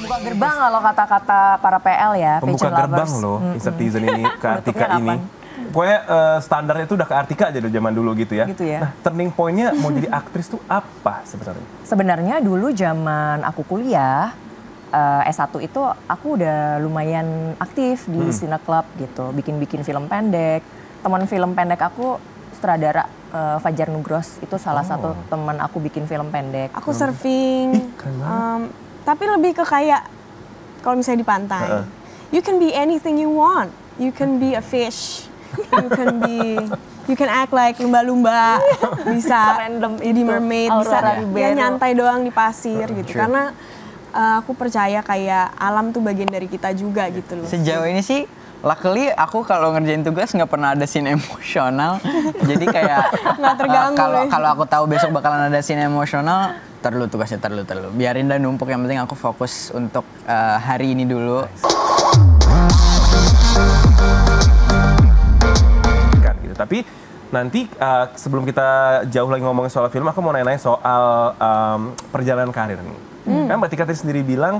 Buka gerbang kalau kata-kata para PL ya, Pembuka fashion gerbang lovers. loh, Citizen ini ke Artika Bentuknya ini. Pokoknya standarnya itu udah ke Artika aja dari zaman dulu gitu ya. Gitu ya. Nah, turning point-nya mau jadi aktris tuh apa sebenarnya? Sebenarnya dulu zaman aku kuliah, S1 itu aku udah lumayan aktif di Cine Club gitu, bikin-bikin film pendek. Teman film pendek aku sutradara Fajar Nugros, itu salah satu teman aku bikin film pendek. Aku surfing, tapi lebih ke kayak kalau misalnya di pantai, you can be anything you want. You can be a fish, you can act like lumba-lumba, bisa Random jadi itu, mermaid, bisa Aurora ya Ribeiro. nyantai doang di pasir gitu. Karena aku percaya kayak alam tuh bagian dari kita juga gitu loh. Sejauh ini sih, luckily aku kalau ngerjain tugas nggak pernah ada scene emosional. Jadi kayak Nggak terganggu ya. kalau aku tahu besok bakalan ada scene emosional, terlalu tugasnya terlalu. Biarin dah numpuk, yang penting aku fokus untuk hari ini dulu. Kan gitu. Tapi nanti sebelum kita jauh lagi ngomongin soal film, aku mau nanya-nanya soal perjalanan karir nih. Kan Mbak Tika tadi sendiri bilang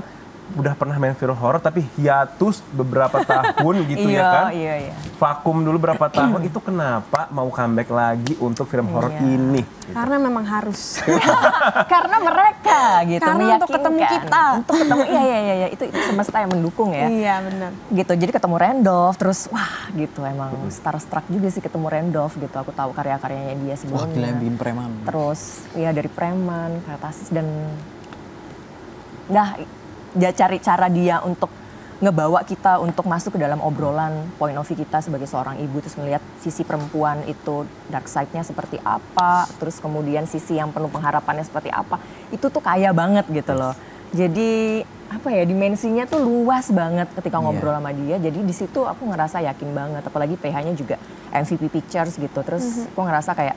udah pernah main film horor tapi hiatus beberapa tahun gitu ya kan? Iya. Vakum dulu berapa tahun, itu kenapa mau comeback lagi untuk film horor ini? Karena memang harus. Karena mereka gitu Karena untuk meyakinkan. ketemu kita. Untuk ketemu, iya, itu semesta yang mendukung ya. Iya benar. Gitu, jadi ketemu Randolph, terus wah gitu emang starstruck juga sih ketemu Randolph gitu. Aku tahu karya-karyanya dia Wah, sebelumnya. gila yang bikin preman. Terus ya dari Preman, Kartasis dan dia cari cara dia untuk ngebawa kita untuk masuk ke dalam obrolan point of view kita sebagai seorang ibu, terus ngelihat sisi perempuan itu dark side-nya seperti apa, terus kemudian sisi yang penuh pengharapannya seperti apa. Itu tuh kaya banget gitu loh. Jadi apa ya, dimensinya tuh luas banget ketika ngobrol sama dia. Jadi di situ aku ngerasa yakin banget, apalagi PH-nya juga MVP Pictures gitu. Terus aku ngerasa kayak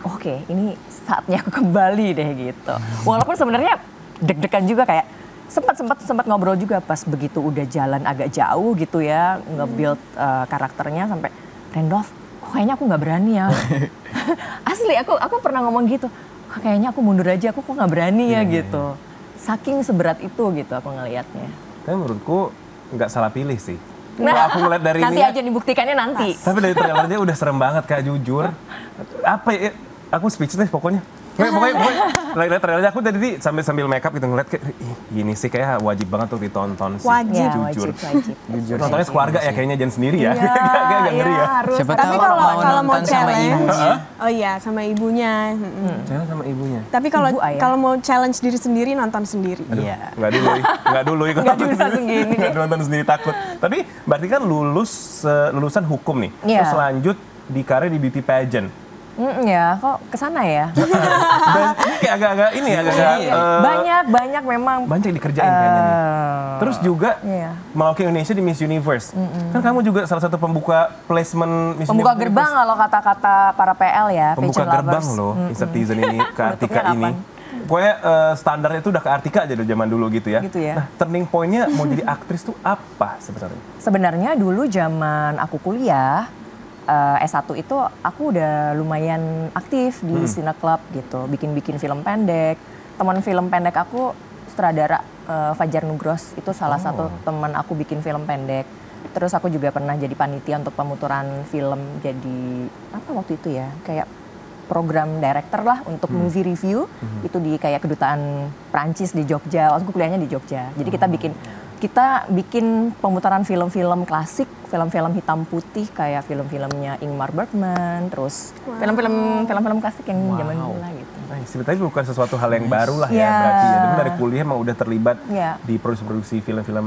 oke, ini saatnya aku kembali deh gitu. Walaupun sebenarnya deg-degan juga, kayak sempat ngobrol juga pas begitu udah jalan agak jauh gitu ya, nge-build karakternya sampai Randolph, kayaknya aku nggak berani ya. Asli aku pernah ngomong gitu, kayaknya aku mundur aja, aku kok nggak berani ya gitu. Saking seberat itu gitu aku ngelihatnya. Tapi menurutku nggak salah pilih sih. Aku ngeliat dari nanti ini aja dibuktikannya nanti. Tapi dari trailernya udah serem banget Kak, jujur. Apa ya, aku speechless pokoknya. Pokoknya lihat trailernya aku tadi sambil make up gitu ngeliat kayak gini sih, kayak wajib banget tuh ditonton sih. Wajib. Ya, Jujur. wajib. Nontonnya sekeluarga ya kayaknya, jangan sendiri ya. Iya, Kayak agak ngeri ya. harus. Siapa Tapi tahu kalau mau mau nonton sama challenge, ibunya. oh iya sama ibunya. Jangan sama ibunya. Tapi kalau Ibu, ayah. kalau mau challenge diri sendiri nonton sendiri. Iya. Nggak dulu ikut Nggak bisa segini. Nggak nonton sendiri, takut. Tapi berarti kan lulusan hukum nih. Iya. Terus lanjut di karir di beauty pageant. Ya, kok kesana ya? Dan ini kayak agak-agak ini Banyak memang. banyak dikerjain kayaknya nih. Terus juga Iya. mewakili Indonesia di Miss Universe. Kan kamu juga salah satu pembuka placement Miss Pembuka Universe. gerbang kalau kata-kata para PL ya, Pembuka fashion gerbang lovers. loh, Citizen ini ke Artika Bentuknya ini. Pokoknya standarnya itu udah ke Artika aja dari zaman dulu gitu ya. Gitu ya. Nah, turning point-nya mau jadi aktris tuh apa sebenarnya? Sebenarnya dulu zaman aku kuliah, S1 itu aku udah lumayan aktif di Cine Club gitu, bikin-bikin film pendek. Teman film pendek aku sutradara Fajar Nugros, itu salah satu teman aku bikin film pendek. Terus aku juga pernah jadi panitia untuk pemuturan film, jadi apa waktu itu ya, kayak program director lah untuk movie review. Itu di kayak kedutaan Prancis di Jogja, waktu aku kuliahnya di Jogja. Jadi kita bikin pemutaran film-film klasik, film-film hitam putih kayak film-filmnya Ingmar Bergman, terus film-film klasik yang zaman dulu lah gitu. Nah, sebetulnya bukan sesuatu hal yang baru lah ya berarti ya. Tapi dari kuliah emang udah terlibat di produksi film-film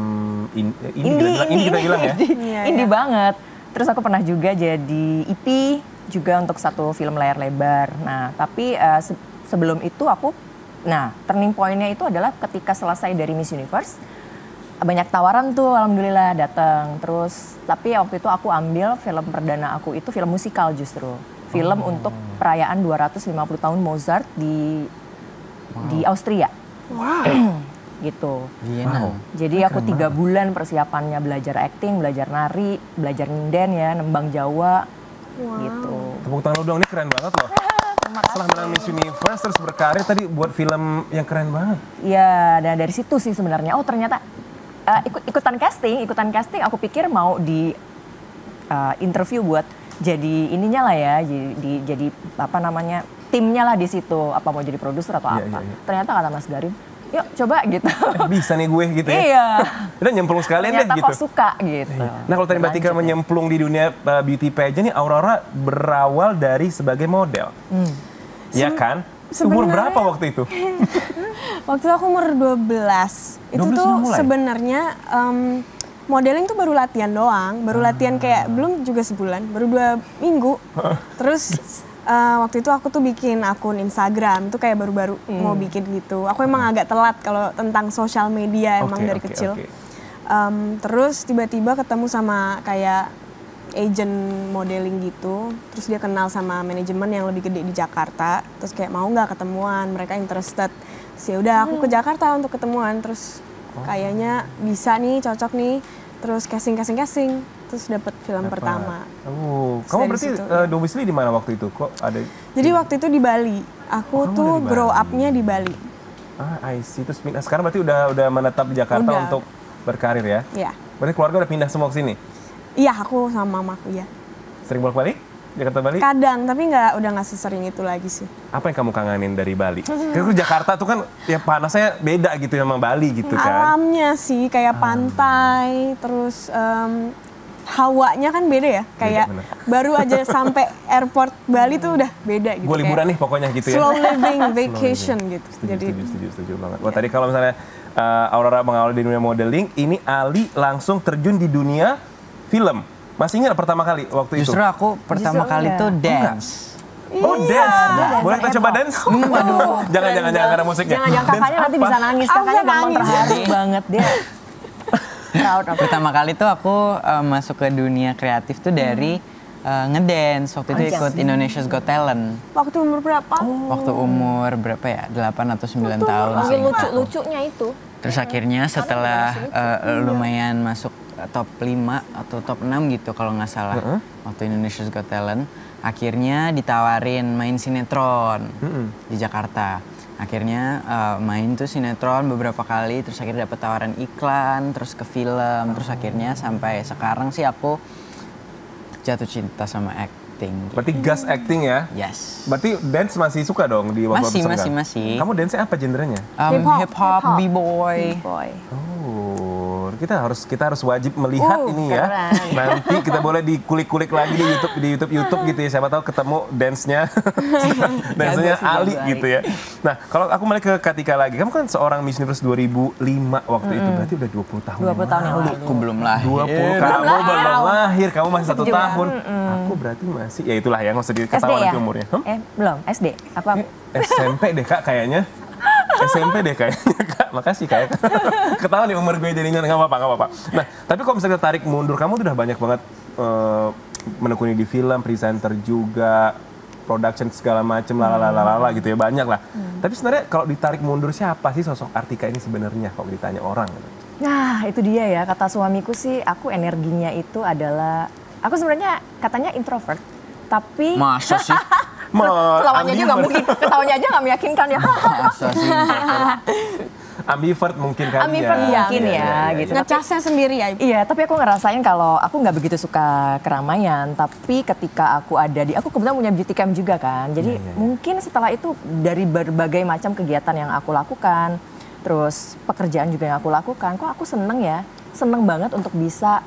indie kita bilang ya. Indie banget. Terus aku pernah juga jadi EP juga untuk satu film layar lebar. Nah, tapi sebelum itu turning point-nya itu adalah ketika selesai dari Miss Universe, banyak tawaran tuh alhamdulillah datang. Terus tapi waktu itu aku ambil film perdana aku itu film musikal justru. Film untuk perayaan 250 tahun Mozart di Austria. Gitu. Wow. Jadi aku 3 bulan persiapannya, belajar acting, belajar nari, belajar nyinden ya, nembang Jawa. Gitu. Tepuk tangan lu dong, ini keren banget loh. setelah menang Miss Universe terus berkarir tadi buat film yang keren banget. Iya, dan dari situ sih sebenarnya. Oh ternyata ikutan casting. Aku pikir mau di interview buat jadi ininya lah ya, jadi apa namanya timnya lah di situ. Apa mau jadi produser atau apa? Iya. Ternyata kata Mas Garin, yuk coba gitu. Bisa nih gue gitu ya. Iya. Udah nyemplung sekalian deh gitu. Ternyata kok suka gitu. Nah kalau tadi Mbak Tika menyemplung di dunia beauty pageant nih, Aurora berawal dari sebagai model. Ya kan? Umur berapa waktu itu? Waktu itu aku umur 12. Itu 12 tuh mulai? sebenarnya modeling tuh baru latihan doang. Baru latihan kayak belum juga sebulan, baru 2 minggu. Terus waktu itu aku tuh bikin akun Instagram, tuh kayak baru-baru mau bikin gitu. Aku emang agak telat kalau tentang sosial media emang dari kecil. Terus tiba-tiba ketemu sama kayak agent modeling gitu. Terus dia kenal sama manajemen yang lebih gede di Jakarta. Terus kayak mau nggak ketemuan, mereka interested. Terus ya udah aku ke Jakarta untuk ketemuan. Terus kayaknya bisa nih, cocok nih. Terus casting. Terus dapat film pertama. Oh, kamu berarti domisili di mana waktu itu? Kok ada? Jadi waktu itu di Bali. Aku tuh grow up-nya di Bali. I see. Terus sekarang berarti udah menetap di Jakarta untuk berkarir ya? Iya. Berarti keluarga udah pindah semua ke sini? Iya, aku sama mamaku ya. Sering bolak-balik? Jakarta Bali? Kadang, tapi udah nggak sesering itu lagi sih. Apa yang kamu kangenin dari Bali? Karena Jakarta tuh kan ya panasnya beda gitu sama Bali gitu kan? Alamnya sih kayak pantai, terus hawanya kan beda ya. Kayak baru aja sampai airport Bali tuh udah beda gitu. Gue liburan nih pokoknya gitu ya. Slow living, vacation gitu. Setuju banget. Wah tadi kalau misalnya Aurora mengawali di dunia modeling, ini Ali langsung terjun di dunia film. Masih ingat pertama kali waktu itu? Justru aku pertama kali tuh dance. Oh dance. Boleh kita coba dance? Waduh. Jangan karena musiknya. Jangan kakaknya nanti bisa nangis. Kakaknya gampang terharu banget dia. Proud of. Pertama kali tuh aku masuk ke dunia kreatif tuh dari ngedance. Waktu itu ikut Indonesia's Got Talent. Waktu umur berapa? Waktu umur berapa ya? 8 atau 9 tahun. Lucu-lucunya itu. Terus akhirnya setelah lumayan masuk top 5 atau top 6 gitu kalau nggak salah. Waktu Indonesia's Got Talent. Akhirnya ditawarin main sinetron di Jakarta. Akhirnya main tuh sinetron beberapa kali. Terus akhirnya dapet tawaran iklan, terus ke film. Terus akhirnya sampai sekarang sih aku jatuh cinta sama acting. Berarti gas acting ya? Yes. Berarti dance masih suka dong di waktu Masih. Kamu dance apa genrenya? Hip hop, B-boy. Oh, kita harus wajib melihat ini ya. Keren. Nanti kita boleh dikulik-kulik lagi di YouTube gitu ya. Siapa tahu ketemu dance-nya Ali gitu ya. Nah, kalau aku balik ke Katika lagi, kamu kan seorang Miss Universe 2005 waktu itu, berarti udah 20 tahun. 20 tahun yang lalu. Aku belum lahir. 20, kamu belum lahir, kamu masih 1 tahun. Aku berarti masih, ya itulah ya, nggak usah diketahuan nanti umurnya. Belum, SD. Apa? SMP deh Kak kayaknya. SMP deh kayaknya Kak. Makasih Kak. Ketahuan nih umur gue jadinya, nggak apa-apa. Nah, tapi kalau misalnya tarik mundur, kamu tuh udah banyak banget menekuni di film, presenter juga, production segala macem, lalala gitu ya, banyak lah. Tapi sebenarnya kalau ditarik mundur, siapa sih sosok Artika ini sebenarnya kalau ditanya orang? Nah, itu dia ya, kata suamiku sih, aku energinya itu adalah, aku sebenarnya katanya introvert, tapi Masa sih? ketawanya aja nggak meyakinkan ya. Masa sih? Ambivert mungkin kan Ambivert mungkin ya, gitu. ngecasnya sendiri ya. Iya, tapi aku ngerasain kalau aku nggak begitu suka keramaian, tapi ketika aku aku kebetulan punya beauty camp juga kan. Jadi mungkin setelah itu dari berbagai macam kegiatan yang aku lakukan, terus pekerjaan juga yang aku lakukan, kok aku seneng banget untuk bisa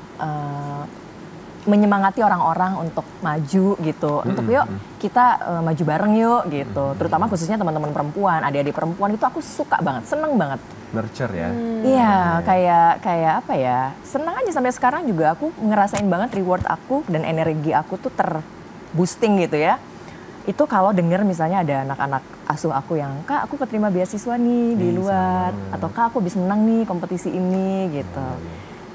menyemangati orang-orang untuk maju gitu, untuk yuk kita maju bareng yuk gitu, terutama khususnya teman-teman perempuan, adik-adik perempuan itu aku suka banget, seneng banget. Nurture ya. Iya, kayak apa ya, senang aja sampai sekarang juga aku ngerasain banget reward aku dan energi aku tuh terboosting gitu ya. Itu kalau denger misalnya ada anak-anak asuh aku yang, Kak aku keterima beasiswa nih di luar, atau Kak aku bisa menang nih kompetisi ini gitu.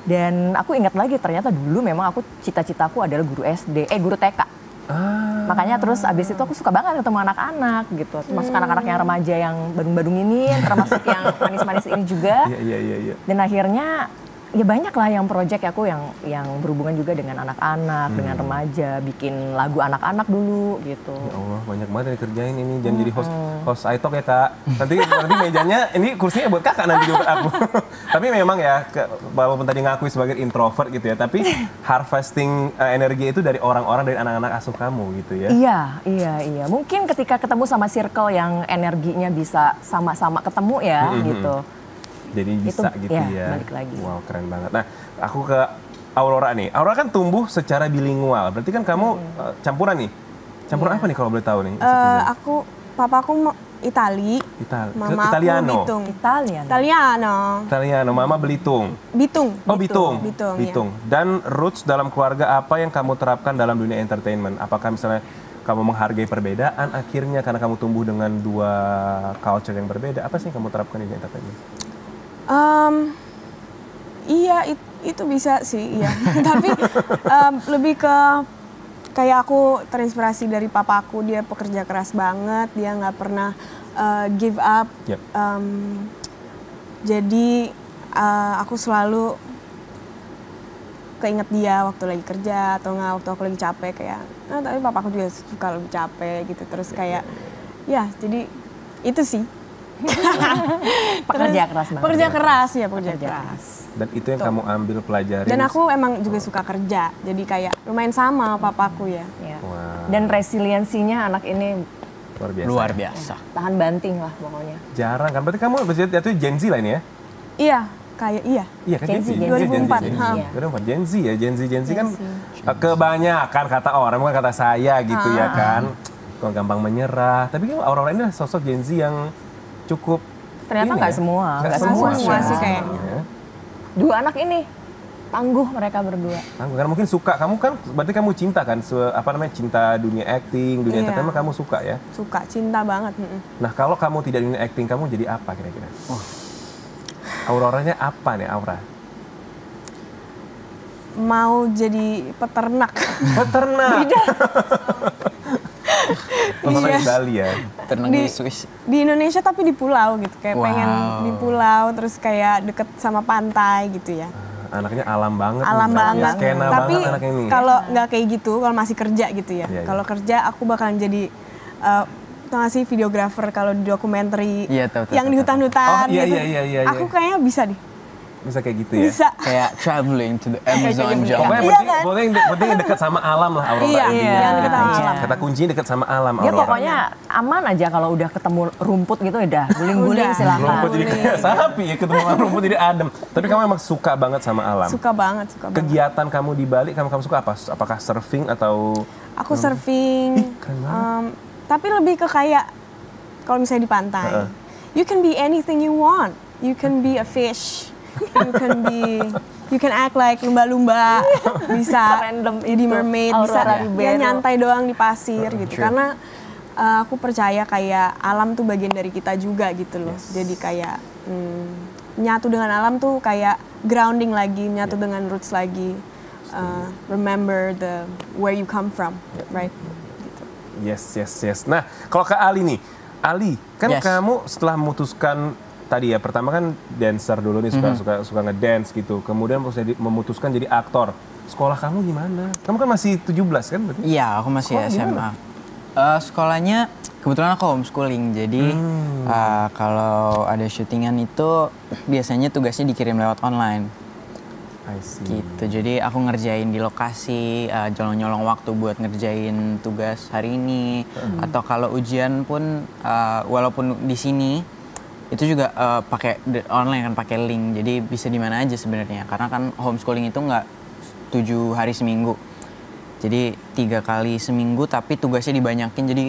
Dan aku ingat lagi ternyata dulu memang aku cita-citaku adalah guru TK. Makanya terus abis itu aku suka banget ketemu anak-anak gitu. Termasuk anak-anak yang remaja yang badung-badung ini, termasuk yang manis-manis ini juga. Iya. Dan akhirnya Ya banyak lah yang project aku yang berhubungan juga dengan anak-anak, dengan remaja, bikin lagu anak-anak dulu gitu. Ya Allah, banyak banget yang dikerjain ini. Jangan jadi host iTalk ya Kak. Nanti mejanya, ini kursinya buat Kakak nanti buat aku. Tapi memang ya, walaupun tadi ngakui sebagai introvert gitu ya, tapi harvesting energi itu dari orang-orang, dari anak-anak asuh kamu gitu ya. Iya. Mungkin ketika ketemu sama circle yang energinya bisa sama-sama ketemu ya gitu. Jadi bisa itu, gitu ya. Balik lagi. Wow, keren banget. Nah, aku ke Aurora nih. Aurora kan tumbuh secara bilingual. Berarti kan kamu campuran nih. Campuran apa nih kalau boleh tahu nih? Papaku Itali, mama Italiano. aku Bitung. Italiano. Mama Belitung. Bitung. Oh, Bitung. Ya. Dan roots dalam keluarga apa yang kamu terapkan dalam dunia entertainment? Apakah misalnya kamu menghargai perbedaan akhirnya karena kamu tumbuh dengan dua culture yang berbeda? Apa sih yang kamu terapkan di dunia entertainment? Iya, itu bisa sih, iya. Tapi lebih ke kayak aku terinspirasi dari papaku, dia pekerja keras banget, dia nggak pernah give up. Yep. Jadi aku selalu keinget dia waktu lagi kerja atau nggak waktu aku lagi capek kayak, tapi papaku juga suka lebih capek gitu. Terus kayak, ya jadi itu sih. Pekerja keras banget. Pekerja keras. Dan itu yang kamu ambil pelajari. Dan aku emang juga suka kerja, jadi kayak lumayan sama papaku ya. Wow. Dan resiliensinya anak ini Luar biasa. tahan banting lah pokoknya. Jarang kan? Berarti kamu itu Gen Z lah ini ya? Iya, kayak iya. Iya kan Gen Z, 2004. Gen Z ya, Gen Z kan kebanyakan kata orang, bukan kata saya gitu ya kan. Kok gampang menyerah. Tapi kan Aurora ini sosok Gen Z yang cukup. Ternyata nggak semua. Nggak semua sih kayaknya. Dua anak ini tangguh mereka berdua. Tangguh karena mungkin suka. Kamu kan berarti kamu cinta kan cinta dunia acting, dunia entertainment kamu suka ya? Suka, cinta banget. Nah, kalau kamu tidak dunia acting, kamu jadi apa kira-kira? Auroranya apa nih, Aura? Mau jadi peternak. Peternak. Iya. Di Bali ya. Ternak di Swiss. Di Indonesia tapi di pulau gitu, kayak pengen di pulau terus kayak deket sama pantai gitu ya. Anaknya alam banget. Alam banget. Skena Tapi banget anak ini. kalau nggak kayak gitu, kalau masih kerja gitu ya. Iya. Kalau kerja aku bakalan jadi tau gak sih videografer kalau di dokumenter yang di hutan-hutan gitu. Iya. Aku kayaknya bisa deh. Bisa kayak gitu ya? Bisa. Kayak traveling to the Amazon Pokoknya jungle. penting dekat sama alam lah Aurora. Iya, yang dekat sama alam. Kata kuncinya dekat sama alam Dia Aurora. pokoknya aman aja kalau udah ketemu rumput gitu udah guling-guling Udah. silakan. Rumput jadi kayak sapi ya, ketemu rumput jadi adem. Tapi kamu emang suka banget sama alam. Suka banget. Kegiatan kamu di Bali, kamu suka apa? Apakah surfing atau? Aku surfing. Keren banget. Tapi lebih ke kayak kalau misalnya di pantai, you can be anything you want. You can be a fish. You can act like lumba-lumba, bisa Serandom jadi itu. mermaid, bisa Aurora ya Ribeiro. nyantai doang di pasir gitu. Karena aku percaya kayak alam tuh bagian dari kita juga gitu loh. Jadi kayak menyatu dengan alam tuh kayak grounding lagi, menyatu dengan roots lagi. Remember where you come from, right? Gitu. Yes. Nah, kalau ke Ali nih, Ali kan kamu setelah memutuskan tadi ya, pertama kan dancer dulu nih, suka ngedance gitu. Kemudian memutuskan jadi aktor. Sekolah kamu gimana? Kamu kan masih 17 kan berarti? Iya, aku masih SMA. Sekolahnya kebetulan aku homeschooling. Jadi kalau ada syutingan itu biasanya tugasnya dikirim lewat online. I see. Gitu. Jadi aku ngerjain di lokasi, nyolong-nyolong waktu buat ngerjain tugas hari ini. Atau kalau ujian pun walaupun di sini itu juga pakai online kan, pakai link, jadi bisa di mana aja sebenarnya karena kan homeschooling itu nggak 7 hari seminggu, jadi 3 kali seminggu tapi tugasnya dibanyakin jadi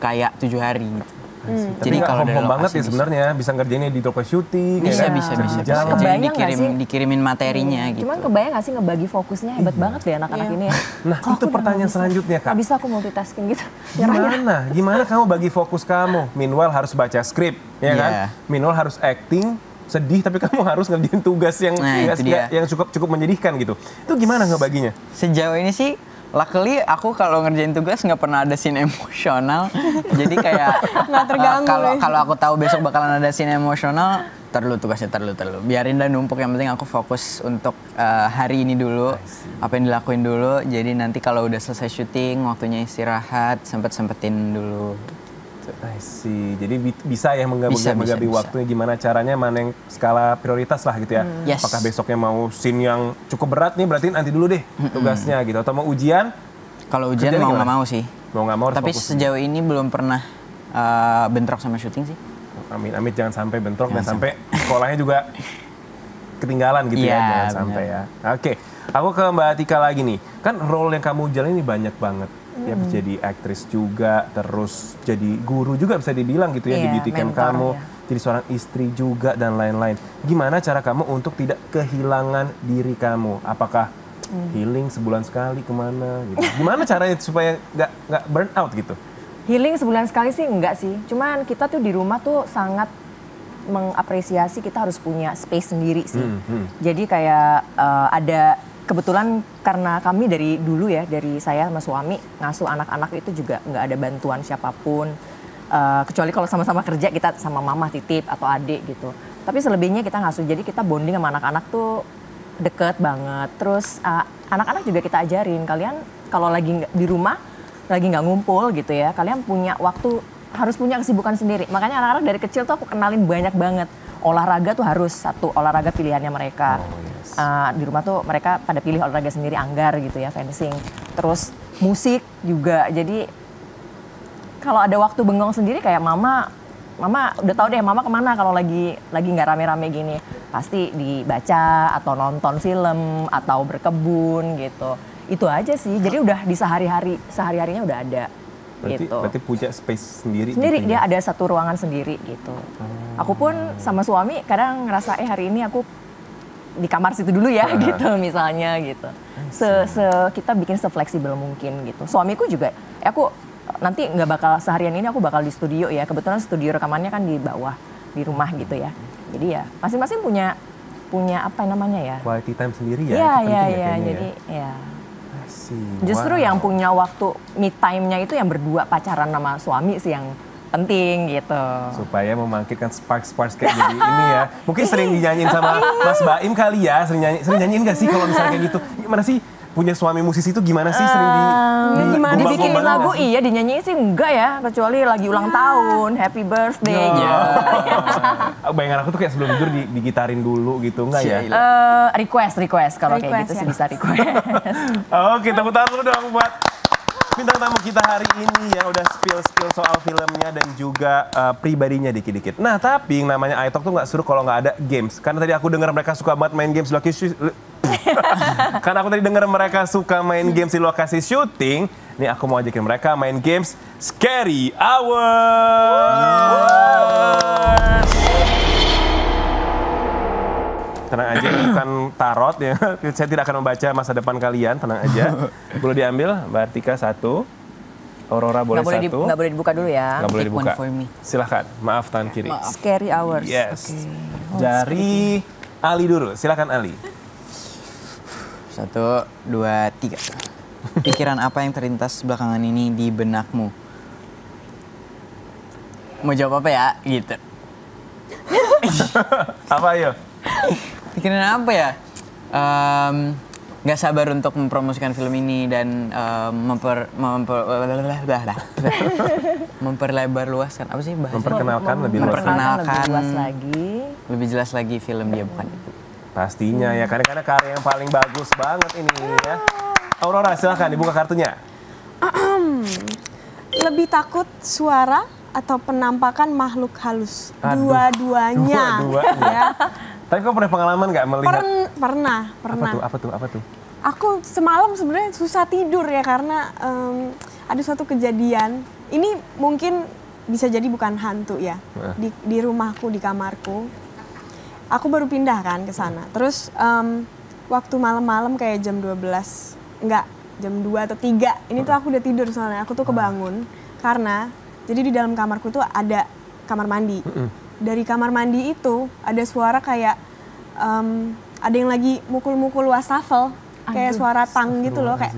kayak 7 hari gitu. Jadi kalau home banget ya sebenarnya bisa ngerjainnya di toko syuting, bisa. Kebayang Jadi dikirimin materinya gitu. Cuman kebayang gak sih ngebagi fokusnya hebat banget deh anak-anak ini ya. Nah itu pertanyaan selanjutnya Kak. Gak bisa aku multitasking gitu. Gimana kamu bagi fokus kamu? Meanwhile harus baca skrip, ya kan? Meanwhile harus acting, sedih tapi kamu harus ngerjain tugas yang cukup menyedihkan gitu. Itu gimana ngebaginya? Sejauh ini sih luckily aku kalau ngerjain tugas nggak pernah ada scene emosional. Jadi kayak nggak terganggu. Kalau aku tahu besok bakalan ada scene emosional, tugasnya terlalu. Biarin dah numpuk, yang penting aku fokus untuk hari ini dulu, apa yang dilakuin dulu. Jadi nanti kalau udah selesai syuting, waktunya istirahat, sempetin dulu. I see. Jadi bisa ya menggabi waktunya, gimana caranya, mana yang skala prioritas lah gitu ya. Yes. Apakah besoknya mau scene yang cukup berat nih, berarti nanti dulu deh tugasnya gitu. Atau mau ujian? Kalau ujian mau nggak mau sih. Mau nggak mau harus Tapi fokus. sejauh ini belum pernah bentrok sama syuting sih. Amit-amit jangan sampai bentrok dan sampai sekolahnya juga ketinggalan gitu ya, jangan sampai ya. Oke, aku ke Mbak Tika lagi nih. Kan role yang kamu jalan ini banyak banget. Ya jadi aktris juga, terus jadi guru juga bisa dibilang gitu ya, di beauty camp kamu, jadi seorang istri juga dan lain-lain. Gimana cara kamu untuk tidak kehilangan diri kamu? Apakah healing sebulan sekali kemana gitu? Gimana caranya supaya nggak burn out gitu? Healing sebulan sekali sih enggak sih. Cuman kita tuh di rumah tuh sangat mengapresiasi kita harus punya space sendiri sih. Jadi kayak ada kebetulan karena kami dari dulu ya, dari saya sama suami ngasuh anak-anak itu juga nggak ada bantuan siapapun. Kecuali kalau sama-sama kerja kita sama mama titip atau adik gitu. Tapi selebihnya kita ngasuh, jadi kita bonding sama anak-anak tuh deket banget. Terus anak-anak juga kita ajarin, kalian kalau lagi di rumah, lagi nggak ngumpul gitu ya, kalian punya waktu, harus punya kesibukan sendiri. Makanya anak-anak dari kecil tuh aku kenalin banyak banget. Olahraga tuh harus satu olahraga pilihannya mereka. Di rumah tuh mereka pada pilih olahraga sendiri, anggar gitu ya, fencing. Terus musik juga, jadi kalau ada waktu bengong sendiri kayak mama udah tahu deh mama kemana kalau lagi nggak rame-rame gini. Pasti dibaca atau nonton film atau berkebun gitu. Itu aja sih, jadi udah di sehari-harinya udah ada. Berarti punya space sendiri gitu dia ya? ada satu ruangan sendiri gitu. Aku pun sama suami kadang ngerasa hari ini aku di kamar situ dulu ya gitu misalnya gitu. Kita bikin se-fleksibel mungkin gitu. Suamiku juga, aku nanti nggak bakal seharian ini aku bakal di studio ya. Kebetulan studio rekamannya kan di bawah di rumah gitu ya. Jadi ya masing-masing punya apa namanya ya? Quality time sendiri ya. Iya. Jadi ya. Justru yang punya waktu me time-nya itu yang berdua pacaran sama suami sih yang penting gitu. Supaya membangkitkan sparks kayak jadi ini ya. Mungkin sering dinyanyiin sama Mas Baim kali ya. Sering nyanyiin gak sih kalau misalnya kayak gitu? Gimana sih? Punya suami musisi itu gimana sih? Sering dibikinin lagu iya, dinyanyiin sih enggak ya. Kecuali lagi ulang tahun, happy birthday gitu. Bayangan aku tuh kayak sebelum tidur digitarin dulu gitu, enggak ya? Request kalau kayak gitu sih bisa request. Oke, tepuk tangan dulu dong buat bintang tamu kita hari ini yang udah spill soal filmnya dan juga pribadinya dikit-dikit. Nah, tapi yang namanya iTalk tuh nggak seru kalau nggak ada games. Karena tadi aku dengar mereka suka banget main games di lokasi karena aku tadi dengar mereka suka main games di lokasi syuting. Nih aku mau ajakin mereka main games Scary Hours. Tenang aja, ini bukan tarot ya. Saya tidak akan membaca masa depan kalian, tenang aja. Boleh diambil, Mbak Tika satu. Aurora boleh satu. Nggak boleh dibuka dulu ya. Nggak boleh Pick dibuka. one for me. Silahkan, maaf tangan kiri. Scary Hours. Yes. Dari Ali dulu, silakan Ali. 1, 2, 3. Pikiran apa yang terlintas belakangan ini di benakmu? Mau jawab apa ya? Gitu. Apa ayo? Pikiran apa ya? Nggak sabar untuk mempromosikan film ini dan memperlebar luaskan. Apa sih bahasa? Memperkenalkan lebih luas. Lebih jelas lagi film dia, bukan itu. Pastinya ya, karena karya yang paling bagus banget ini ya. Aurora, silahkan dibuka kartunya. Lebih takut suara atau penampakan makhluk halus? Dua-duanya. Ya. Tapi kau pernah pengalaman nggak melihat? Pernah. Apa tuh? Aku semalam sebenarnya susah tidur ya karena ada suatu kejadian. Ini mungkin bisa jadi bukan hantu ya. Di rumahku, di kamarku. Aku baru pindah kan ke sana. Terus waktu malam-malam kayak jam 12, enggak, jam 2 atau 3. Ini tuh aku udah tidur soalnya. Aku tuh kebangun karena jadi di dalam kamarku tuh ada kamar mandi. Dari kamar mandi itu ada suara kayak ada yang lagi mukul-mukul wastafel. Kayak suara tang gitu loh, kayak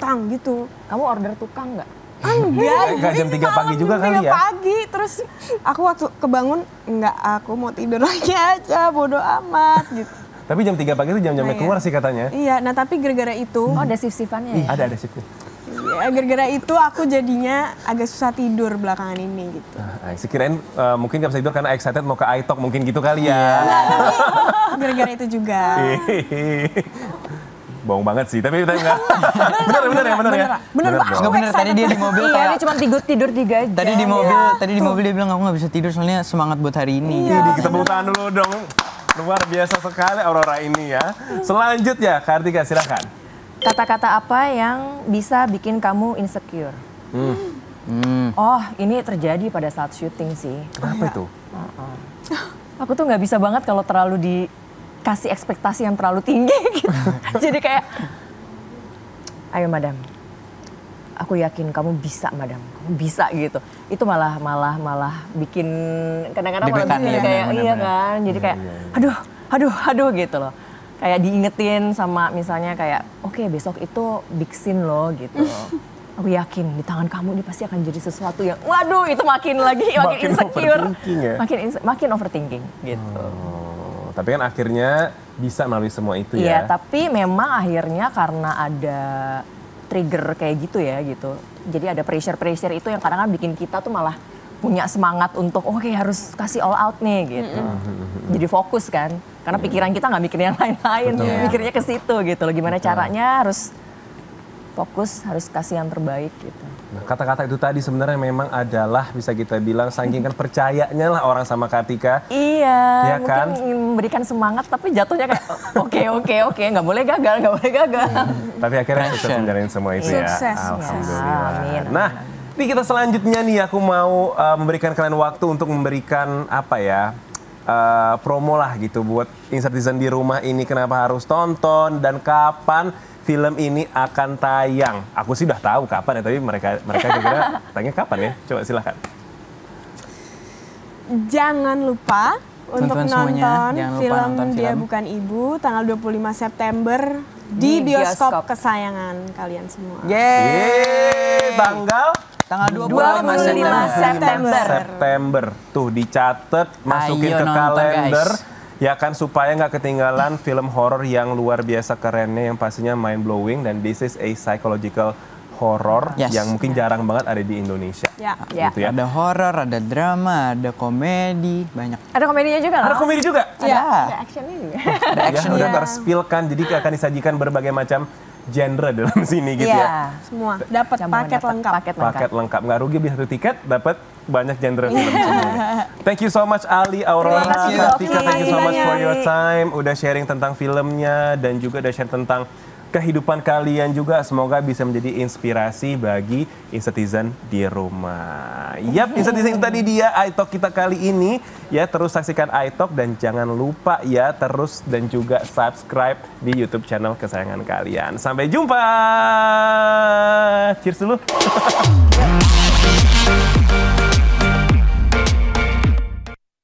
tang gitu. Kamu order tukang nggak? Enggak jam 3 pagi juga Jam kali 3 ya? pagi, terus aku waktu kebangun, enggak, aku mau tidur lagi aja, bodo amat gitu. Tapi jam 3 pagi itu jam-jamnya Nah, keluar sih katanya. Iya, nah tapi gara-gara itu, Oh, ada shift-shiftannya ya? Ada shiftnya. ya, gara-gara itu aku jadinya agak susah tidur belakangan ini gitu. Sekirain mungkin gak bisa tidur karena excited mau ke iTalk mungkin gitu kali ya. Gara-gara itu juga. Bohong banget sih, tapi enggak. Bener ya. Bener banget. Nggak bener, tadi dia di mobil Iya, kayak dia cuma tidur 3 jam. tadi di mobil dia bilang aku nggak bisa tidur soalnya semangat buat hari ini. Jadi kita tepuk tangan dulu dong. Luar biasa sekali Aurora ini ya. Selanjutnya, Kartika silakan. Kata-kata apa yang bisa bikin kamu insecure? Oh, ini terjadi pada saat syuting sih. Kenapa itu? Aku tuh nggak bisa banget kalau terlalu dikasih ekspektasi yang terlalu tinggi gitu. Jadi kayak, ayo madam, aku yakin kamu bisa madam, kamu bisa gitu. Itu malah bikin kadang-kadang malah Deg-degan bikin ya, kayak bener-bener. iya kan. Jadi kayak aduh gitu loh. Kayak diingetin sama misalnya kayak oke, besok itu big scene loh gitu. Aku yakin di tangan kamu ini pasti akan jadi sesuatu yang waduh itu makin Makin insecure. overthinking ya? Makin overthinking gitu. Oh, tapi kan akhirnya bisa melalui semua itu Iya, ya. tapi memang akhirnya karena ada trigger kayak gitu ya gitu. Jadi ada pressure itu yang kadang-kadang bikin kita tuh malah punya semangat untuk oke, harus kasih all out nih gitu. Jadi fokus kan. Karena pikiran kita nggak mikirin yang lain, mikirnya ke situ gitu loh. Gimana caranya harus fokus, harus kasih yang terbaik gitu. Nah, kata-kata itu tadi sebenarnya memang adalah bisa kita bilang saking kan percayanya lah orang sama Kartika. Iya, Ya mungkin kan? memberikan semangat tapi jatuhnya kayak oke, nggak boleh gagal. Tapi akhirnya sukses menjalani semua itu ya. Sukses. Alhamdulillah. Amin. Nah, ini kita selanjutnya nih aku mau memberikan kalian waktu untuk memberikan apa ya, promo lah gitu buat Insert-Tizen di rumah ini, kenapa harus tonton dan kapan film ini akan tayang. Aku sih udah tahu kapan ya, tapi mereka kira-kira tanya kapan ya? Coba silakan. Jangan lupa untuk Teman-teman semuanya, nonton jangan lupa film nonton Dia film. Bukan Ibu tanggal 25 September di Di bioskop bioskop. kesayangan kalian semua. Yeay, Tanggal 25 September. September. Tuh dicatat, masukin Ayo ke nonton, kalender. guys. Ya kan supaya nggak ketinggalan film horor yang luar biasa kerennya yang pastinya mind blowing, dan this is a psychological horror Yes. yang mungkin jarang banget ada di Indonesia. Ya. Ya. Gitu ya. Ada horor, ada drama, ada komedi, banyak. Ada komedinya juga Ada loh. komedi juga. Iya. Ada actionnya juga. Ada action. Ya, udah terspilkan, jadi akan disajikan berbagai macam genre dalam sini gitu ya. Semua dapat Campuran paket dapat lengkap. Paket lengkap, nggak rugi beli satu tiket, dapat banyak genre film semua. Thank you so much Ali, Aurora, Terima kasih, Kartika, Oki. thank you so much for Banyak. your time. Udah sharing tentang filmnya dan juga udah share tentang kehidupan kalian juga. Semoga bisa menjadi inspirasi bagi Insert-Tizen di rumah. Yap, Insert-Tizen itu tadi dia iTalk kita kali ini. Ya, terus saksikan iTalk dan jangan lupa ya terus dan juga subscribe di YouTube channel kesayangan kalian. Sampai jumpa. Cheers dulu.